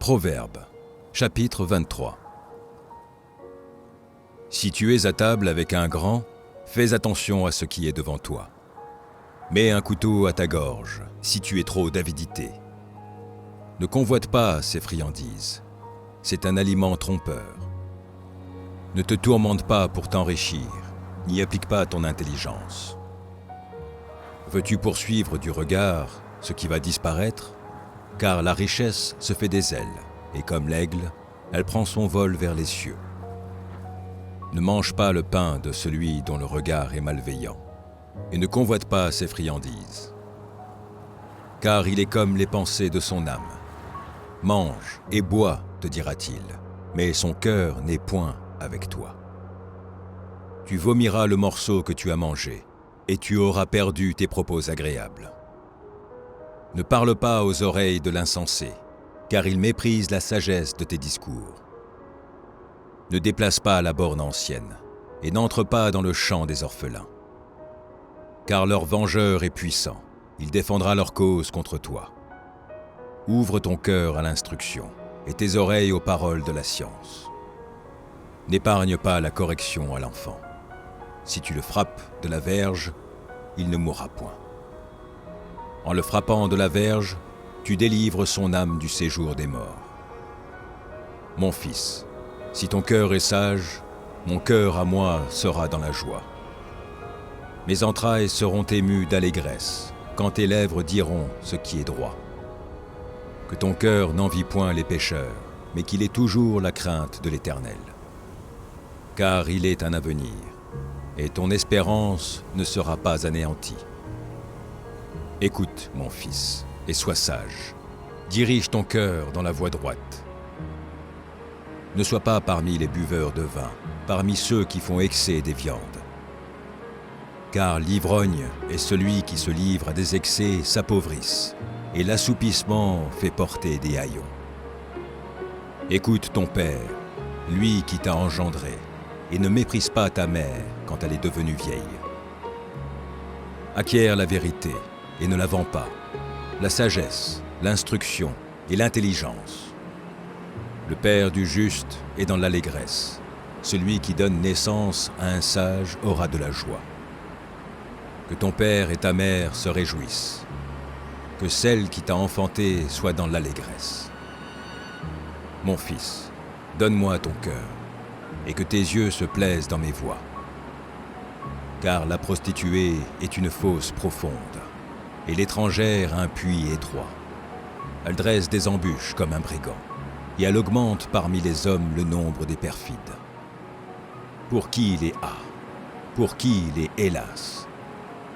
Proverbes, chapitre 23. Si tu es à table avec un grand, fais attention à ce qui est devant toi. Mets un couteau à ta gorge, si tu es trop d'avidité. Ne convoite pas ces friandises, c'est un aliment trompeur. Ne te tourmente pas pour t'enrichir, n'y applique pas ton intelligence. Veux-tu poursuivre du regard ce qui va disparaître ? Car la richesse se fait des ailes, et comme l'aigle, elle prend son vol vers les cieux. Ne mange pas le pain de celui dont le regard est malveillant, et ne convoite pas ses friandises. Car il est comme les pensées de son âme. Mange et bois, te dira-t-il, mais son cœur n'est point avec toi. Tu vomiras le morceau que tu as mangé, et tu auras perdu tes propos agréables. Ne parle pas aux oreilles de l'insensé, car il méprise la sagesse de tes discours. Ne déplace pas la borne ancienne, et n'entre pas dans le champ des orphelins. Car leur vengeur est puissant, il défendra leur cause contre toi. Ouvre ton cœur à l'instruction, et tes oreilles aux paroles de la science. N'épargne pas la correction à l'enfant. Si tu le frappes de la verge, il ne mourra point. En le frappant de la verge, tu délivres son âme du séjour des morts. Mon fils, si ton cœur est sage, mon cœur à moi sera dans la joie. Mes entrailles seront émues d'allégresse, quand tes lèvres diront ce qui est droit. Que ton cœur n'envie point les pécheurs, mais qu'il ait toujours la crainte de l'Éternel. Car il est un avenir, et ton espérance ne sera pas anéantie. Écoute, mon fils, et sois sage. Dirige ton cœur dans la voie droite. Ne sois pas parmi les buveurs de vin, parmi ceux qui font excès des viandes. Car l'ivrogne et celui qui se livre à des excès s'appauvrissent, et l'assoupissement fait porter des haillons. Écoute ton père, lui qui t'a engendré, et ne méprise pas ta mère quand elle est devenue vieille. Acquiert la vérité, et ne la vends pas, la sagesse, l'instruction et l'intelligence. Le père du juste est dans l'allégresse. Celui qui donne naissance à un sage aura de la joie. Que ton père et ta mère se réjouissent. Que celle qui t'a enfanté soit dans l'allégresse. Mon fils, donne-moi ton cœur, et que tes yeux se plaisent dans mes voies. Car la prostituée est une fosse profonde, et l'étrangère un puits étroit. Elle dresse des embûches comme un brigand, et elle augmente parmi les hommes le nombre des perfides. Pour qui il est ah, pour qui il est hélas,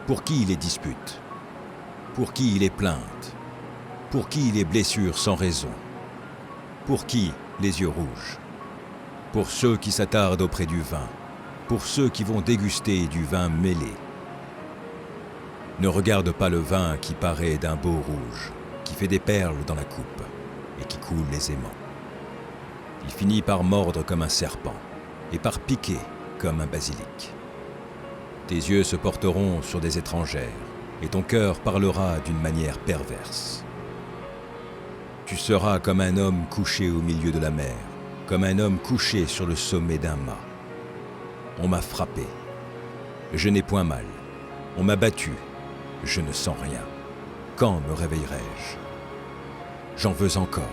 pour qui il est dispute, pour qui il est plainte, pour qui il est blessure sans raison, pour qui les yeux rouges, pour ceux qui s'attardent auprès du vin, pour ceux qui vont déguster du vin mêlé. Ne regarde pas le vin qui paraît d'un beau rouge, qui fait des perles dans la coupe et qui coule aisément. Il finit par mordre comme un serpent et par piquer comme un basilic. Tes yeux se porteront sur des étrangères et ton cœur parlera d'une manière perverse. Tu seras comme un homme couché au milieu de la mer, comme un homme couché sur le sommet d'un mât. On m'a frappé, je n'ai point mal. On m'a battu, je ne sens rien. Quand me réveillerai-je ? J'en veux encore.